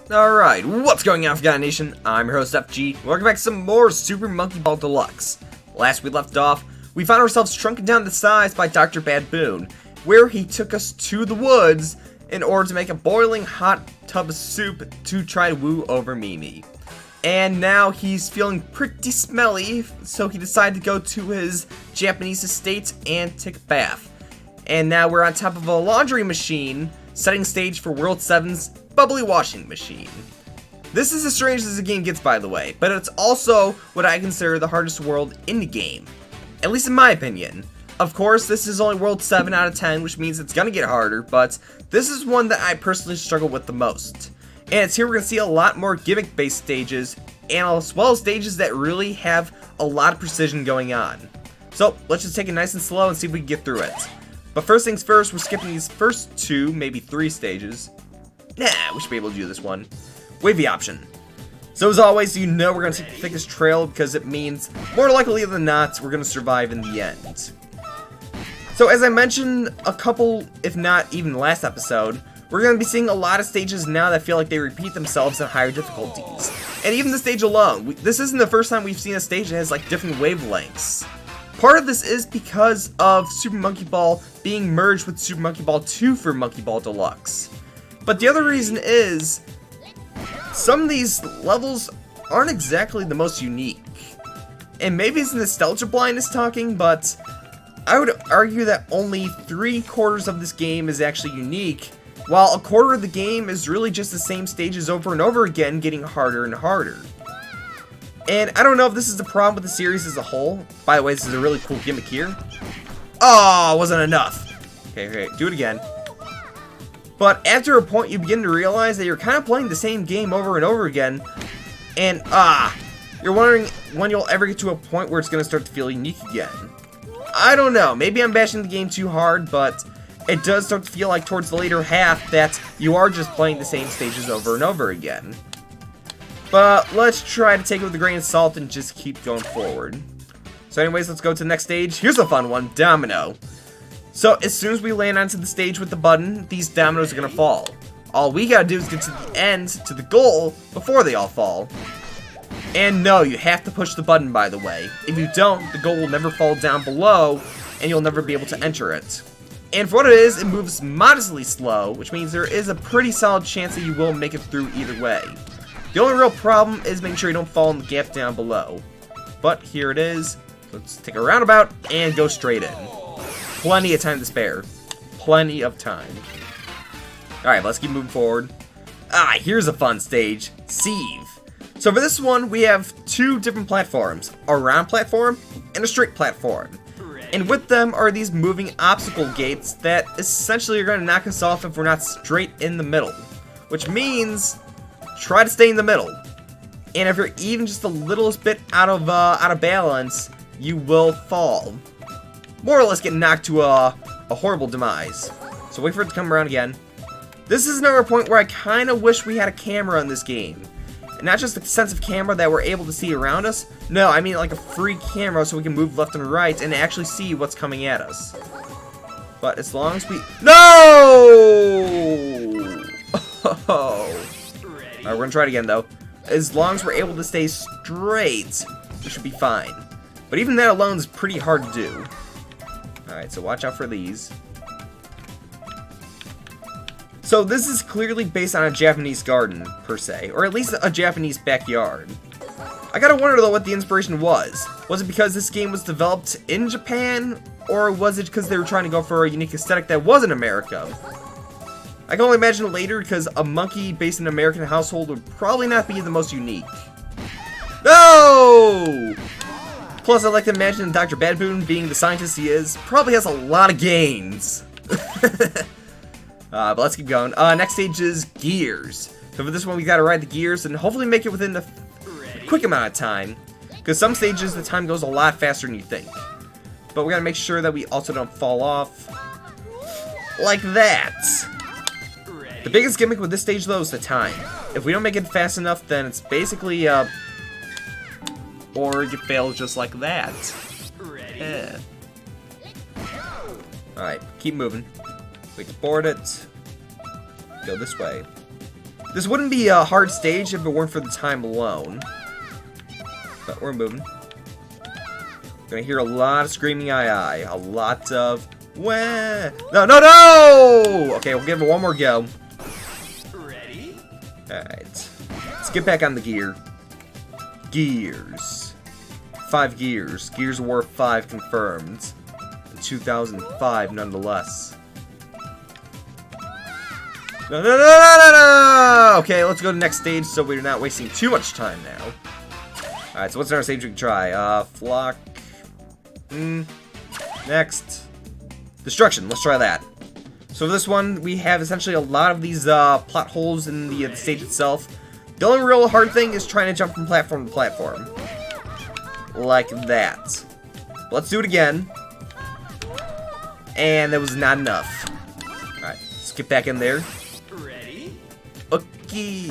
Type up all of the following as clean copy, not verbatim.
Alright, what's going on, Forgotten Nation? I'm your host, FG. Welcome back to some more Super Monkey Ball Deluxe. Last we left off, we found ourselves shrunken down to size by Dr. Bad-Boon, where he took us to the woods in order to make a boiling hot tub of soup to try to woo over Mimi. And now he's feeling pretty smelly, so he decided to go to his Japanese estate and take a bath. And now we're on top of a laundry machine, setting stage for World 7's bubbly washing machine. This is as strange as the game gets, by the way, but it's also what I consider the hardest world in the game. At least in my opinion. Of course, this is only World 7 out of 10, which means it's gonna get harder, but this is one that I personally struggle with the most. And it's here we're gonna see a lot more gimmick-based stages, and as well as stages that really have a lot of precision going on. So, let's just take it nice and slow and see if we can get through it. But first things first, we're skipping these first two, maybe three stages. Nah, we should be able to do this one. Wavy option. So as always, you know we're going to take the thickest trail because it means, more likely than not, we're going to survive in the end. So as I mentioned a couple, if not even last episode, we're going to be seeing a lot of stages now that feel like they repeat themselves in higher difficulties. And even the stage alone, this isn't the first time we've seen a stage that has like different wavelengths. Part of this is because of Super Monkey Ball being merged with Super Monkey Ball 2 for Monkey Ball Deluxe. But the other reason is, some of these levels aren't exactly the most unique. And maybe it's nostalgia blindness talking, but I would argue that only 3/4 of this game is actually unique, while a quarter of the game is really just the same stages over and over again, getting harder and harder. And I don't know if this is the problem with the series as a whole. By the way, this is a really cool gimmick here. Oh, wasn't enough. Okay, do it again. But after a point, you begin to realize that you're kind of playing the same game over and over again. And, you're wondering when you'll ever get to a point where it's going to start to feel unique again. I don't know, maybe I'm bashing the game too hard, but it does start to feel like towards the later half that you are just playing the same stages over and over again. But let's try to take it with a grain of salt and just keep going forward. So anyways, let's go to the next stage. Here's a fun one, Domino. So as soon as we land onto the stage with the button, these dominoes are going to fall. All we gotta do is get to the end, to the goal, before they all fall. And no, you have to push the button, by the way. If you don't, the goal will never fall down below, and you'll never be able to enter it. And for what it is, it moves modestly slow, which means there is a pretty solid chance that you will make it through either way. The only real problem is making sure you don't fall in the gap down below. But here it is. Let's take a roundabout and go straight in. Plenty of time to spare. Plenty of time. Alright, let's keep moving forward. Here's a fun stage. Sieve. So for this one, we have two different platforms. A round platform and a straight platform. And with them are these moving obstacle gates that essentially are going to knock us off if we're not straight in the middle. Which means, try to stay in the middle. And if you're even just the littlest bit out of balance, you will fall. More or less get knocked to a horrible demise. So wait for it to come around again. This is another point where I kind of wish we had a camera in this game. And not just a sense of camera that we're able to see around us. No, I mean like a free camera so we can move left and right and actually see what's coming at us. But as long as we... No! Alright, we're gonna try it again though. As long as we're able to stay straight, we should be fine. But even that alone is pretty hard to do. Alright, so watch out for these. So this is clearly based on a Japanese garden, per se, or at least a Japanese backyard. I gotta wonder though what the inspiration was. Was it because this game was developed in Japan, or was it because they were trying to go for a unique aesthetic that was in America? I can only imagine later because a monkey based in an American household would probably not be the most unique. No! Plus, I like to imagine Dr. Bad-Boon, being the scientist he is, probably has a lot of gains. But let's keep going. Next stage is Gears. So for this one, we gotta ride the gears and hopefully make it within a quick amount of time. Because some stages, the time goes a lot faster than you think. But we gotta make sure that we also don't fall off. Like that. The biggest gimmick with this stage, though, is the time. If we don't make it fast enough, then it's basically, or you fail just like that. Yeah. Alright, keep moving. We can board it. Go this way. This wouldn't be a hard stage if it weren't for the time alone. But we're moving. Gonna hear a lot of screaming aye. A lot of wah. No, no, no! Okay, we'll give it one more go. Ready? Alright. Let's get back on the gear. Gears. 5 gears. Gears of War 5 confirmed. In 2005, nonetheless. No, no, no, no, no, no! Okay, let's go to the next stage so we're not wasting too much time now. Alright, so what's our stage we can try? Flock. Next. Destruction. Let's try that. So for this one, we have essentially a lot of these plot holes in the stage itself. The only real hard thing is trying to jump from platform to platform. Like that. Let's do it again. And that was not enough. Alright, let's get back in there. Ready? Okay.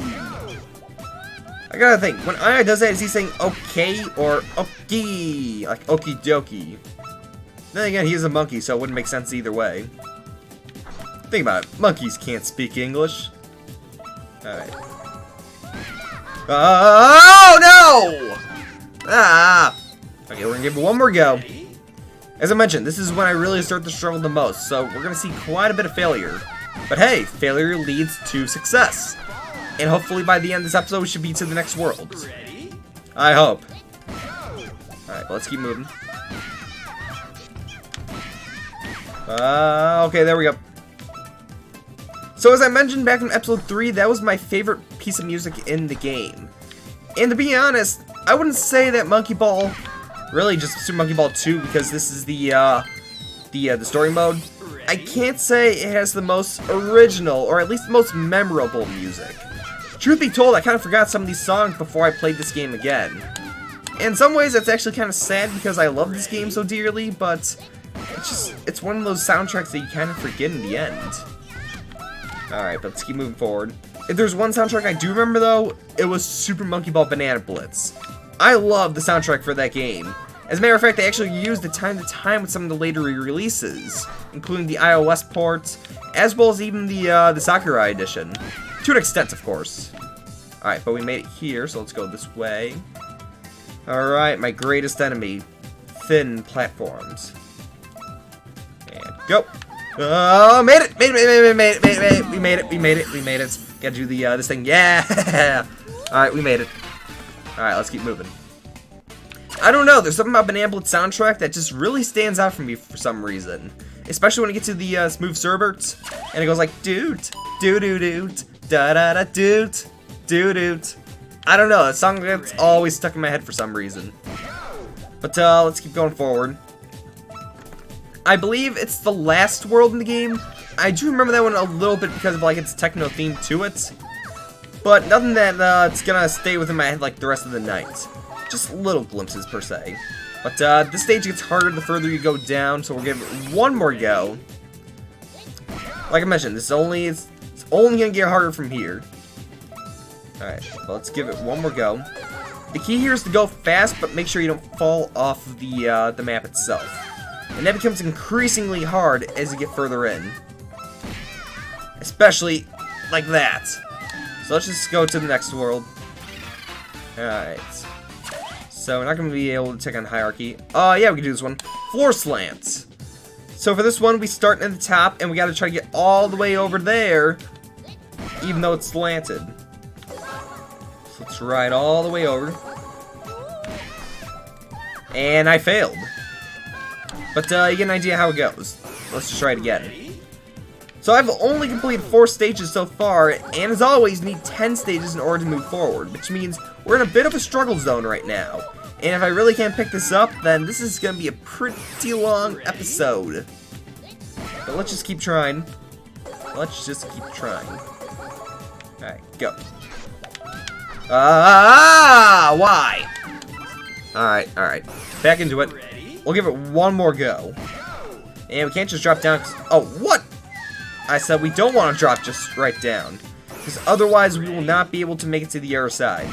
I gotta think, when Aya does that, is he saying okay or okay? Like okie dokie. Then again, he is a monkey, so it wouldn't make sense either way. Think about it, monkeys can't speak English. Alright. Oh no! Ah! Okay, we're gonna give it one more go. As I mentioned, this is when I really start to struggle the most, so we're gonna see quite a bit of failure. But hey, failure leads to success. And hopefully by the end of this episode, we should be to the next world. Ready? I hope. Alright, let's keep moving. Okay, there we go. So as I mentioned back in episode 3, that was my favorite piece of music in the game. And to be honest, I wouldn't say that Monkey Ball, really just Super Monkey Ball 2, because this is the story mode. I can't say it has the most original, or at least the most memorable music. Truth be told, I kind of forgot some of these songs before I played this game again. In some ways, that's actually kind of sad because I love this game so dearly, but it's one of those soundtracks that you kind of forget in the end. Alright, but let's keep moving forward. If there's one soundtrack I do remember, though, it was Super Monkey Ball Banana Blitz. I love the soundtrack for that game. As a matter of fact, they actually used it time to time with some of the later re-releases, including the iOS ports, as well as even the Sakurai edition. To an extent, of course. Alright, but we made it here, so let's go this way. Alright, my greatest enemy. Thin platforms. And go! Oh, made it! We made it. Gotta do this thing. Yeah! Alright, we made it. Alright, let's keep moving. I don't know, there's something about Banana Blitz soundtrack that just really stands out for me for some reason. Especially when you get to the smooth Cerbert, and it goes like doot, doo-doo-doot, da-da-da-doot, doo-doot. I don't know, that song gets always stuck in my head for some reason. But let's keep going forward. I believe it's the last world in the game. I do remember that one a little bit because of like its techno theme to it. But nothing that it's gonna stay within my head like the rest of the night. Just little glimpses per se. But this stage gets harder the further you go down, so we'll give it one more go. Like I mentioned, it's only gonna get harder from here. Alright, well, let's give it one more go. The key here is to go fast, but make sure you don't fall off of the map itself. And that becomes increasingly hard as you get further in. Especially like that. So let's just go to the next world. Alright. So we're not going to be able to take on Hierarchy. Oh, yeah, we can do this one. Floor slants. So for this one, we start at the top, and we got to try to get all the way over there, even though it's slanted. So let's ride all the way over. And I failed. But you get an idea how it goes. Let's just try it again. So I've only completed 4 stages so far, and as always, need 10 stages in order to move forward, which means we're in a bit of a struggle zone right now. And if I really can't pick this up, then this is going to be a pretty long episode. But let's just keep trying. Let's just keep trying. Alright, go. Why? Alright. Back into it. We'll give it one more go. And we can't just drop down. Oh, what? I said we don't want to drop just right down. Because otherwise we will not be able to make it to the other side.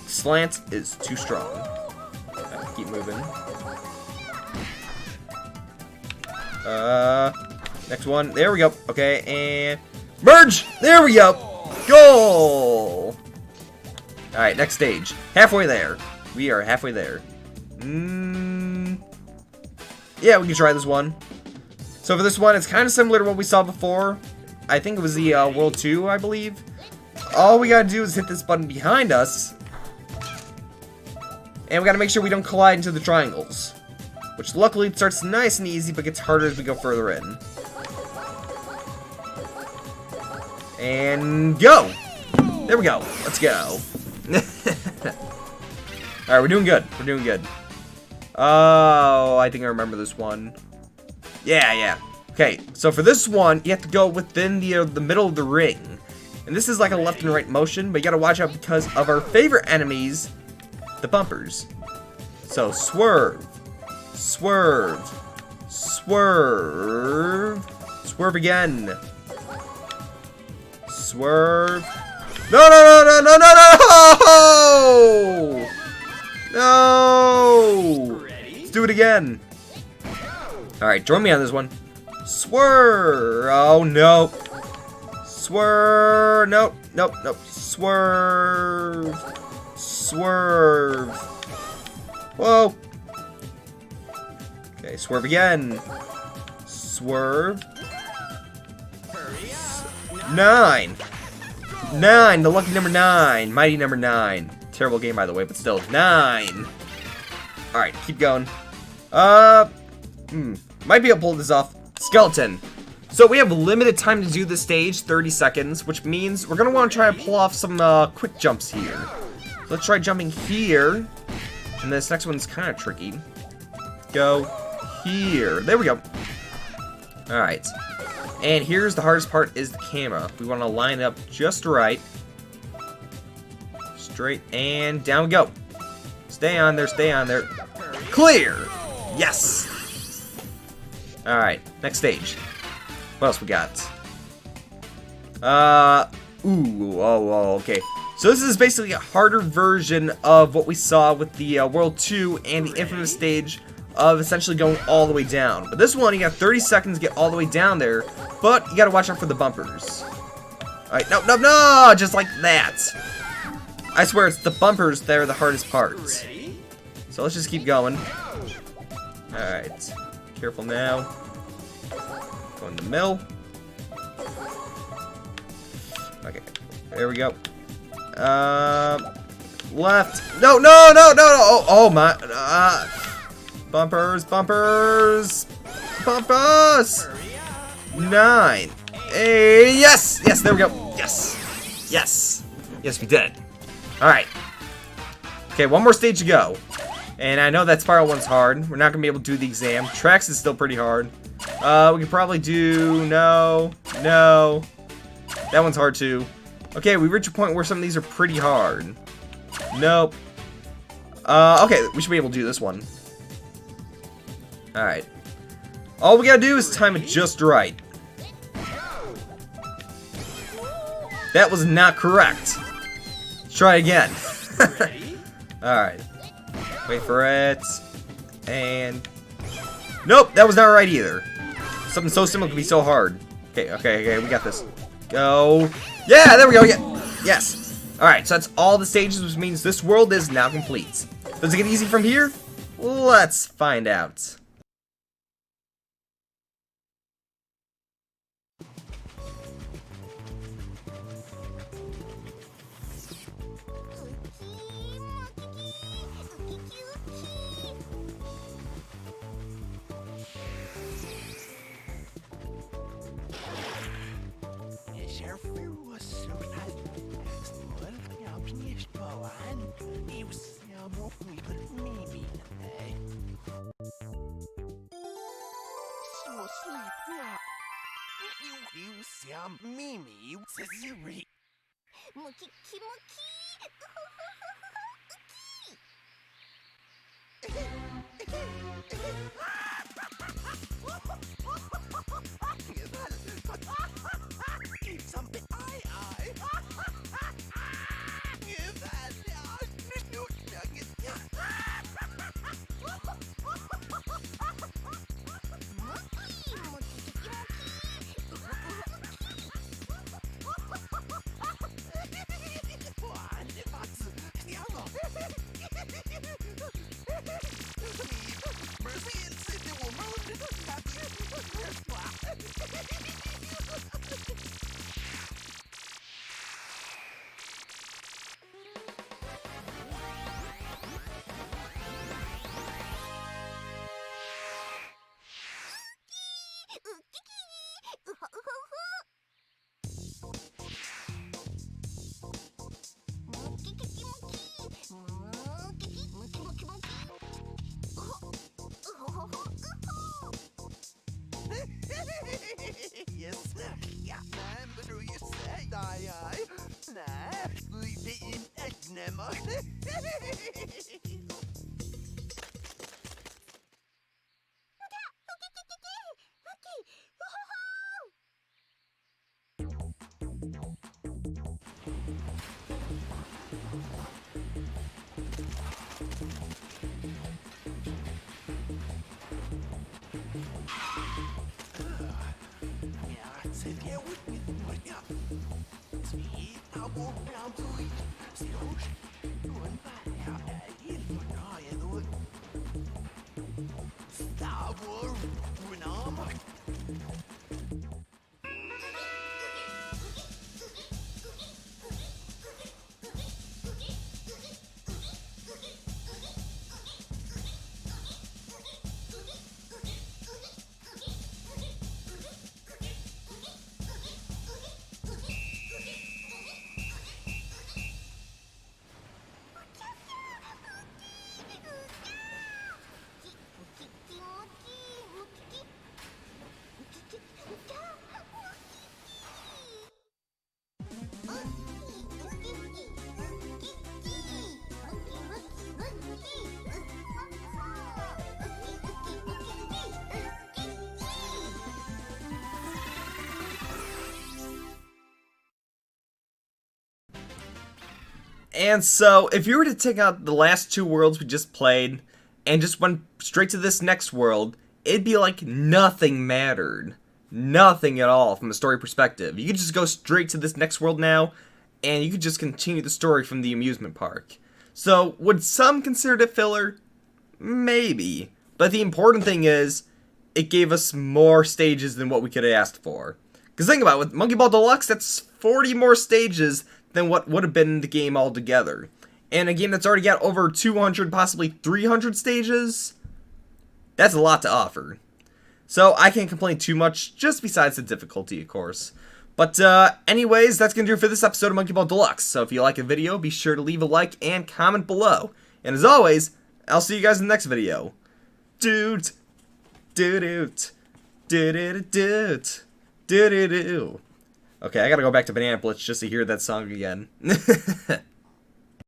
Slant is too strong. Right, keep moving. Next one. There we go. Okay, and merge! There we go! Goal! Alright, next stage. Halfway there. We are halfway there. Yeah, we can try this one. So for this one, it's kind of similar to what we saw before. I think it was the World 2, I believe. All we gotta do is hit this button behind us. And we gotta make sure we don't collide into the triangles. Which luckily starts nice and easy, but gets harder as we go further in. And go! There we go. Let's go. Alright, we're doing good. We're doing good. Oh, I think I remember this one. Yeah. Okay, so for this one, you have to go within the middle of the ring. And this is like a left and right motion, but you gotta watch out because of our favorite enemies, the bumpers. So, swerve. Swerve. Swerve. Swerve again. Swerve. No! No! Let's do it again. Alright, join me on this one. Swerve. Oh, no. Swerve. Nope. Swerve. Swerve. Whoa. Okay, swerve again. Swerve. 9. 9, the lucky number 9. Mighty number 9. Terrible game, by the way, but still. 9. Alright, keep going. Might be able to pull this off. Skeleton. So we have limited time to do this stage, 30 seconds, which means we're going to want to try to pull off some quick jumps here. Let's try jumping here. And this next one's kind of tricky. Go here. There we go. Alright. And here's the hardest part is the camera. We want to line it up just right. Straight and down we go. Stay on there, stay on there. Clear! Yes! Alright, next stage. What else we got? Okay. So this is basically a harder version of what we saw with the World 2 and the infamous stage of essentially going all the way down. But this one, you got 30 seconds to get all the way down there, but you gotta watch out for the bumpers. Alright, no! Just like that. I swear it's the bumpers that are the hardest parts. So let's just keep going. Alright. Careful now. Go in the middle. Okay. There we go. Left. No! Oh my. Bumpers. 9. Hey, yes! Yes, there we go. Yes, we did it. Alright. Okay, one more stage to go. And I know that spiral one's hard. We're not going to be able to do the exam. Tracks is still pretty hard. We could probably do... No. That one's hard too. Okay, we reach a point where some of these are pretty hard. Nope. Okay, we should be able to do this one. Alright. All we gotta do is time it just right. That was not correct. Let's try again. Alright. Wait for it. And... Nope, that was not right either. Something so simple could be so hard. Okay, we got this. Go. Yeah, there we go. Yeah. Yes. Alright, so that's all the stages, which means this world is now complete. Does it get easy from here? Let's find out. Mimi, Zizuri. Something I. And so, if you were to take out the last two worlds we just played, and just went straight to this next world, it'd be like nothing mattered. Nothing at all from a story perspective. You could just go straight to this next world now, and you could just continue the story from the amusement park. So, would some consider it filler? Maybe. But the important thing is, it gave us more stages than what we could have asked for. Because think about it, with Monkey Ball Deluxe, that's 40 more stages than what would have been in the game altogether. And a game that's already got over 200, possibly 300 stages, that's a lot to offer. So I can't complain too much, just besides the difficulty, of course. But anyways, that's going to do it for this episode of Monkey Ball Deluxe. So if you like a video, be sure to leave a like and comment below. And as always, I'll see you guys in the next video. Doot, doot, doot, doot, doot, doot, doot. Okay, I gotta go back to Banana Blitz just to hear that song again.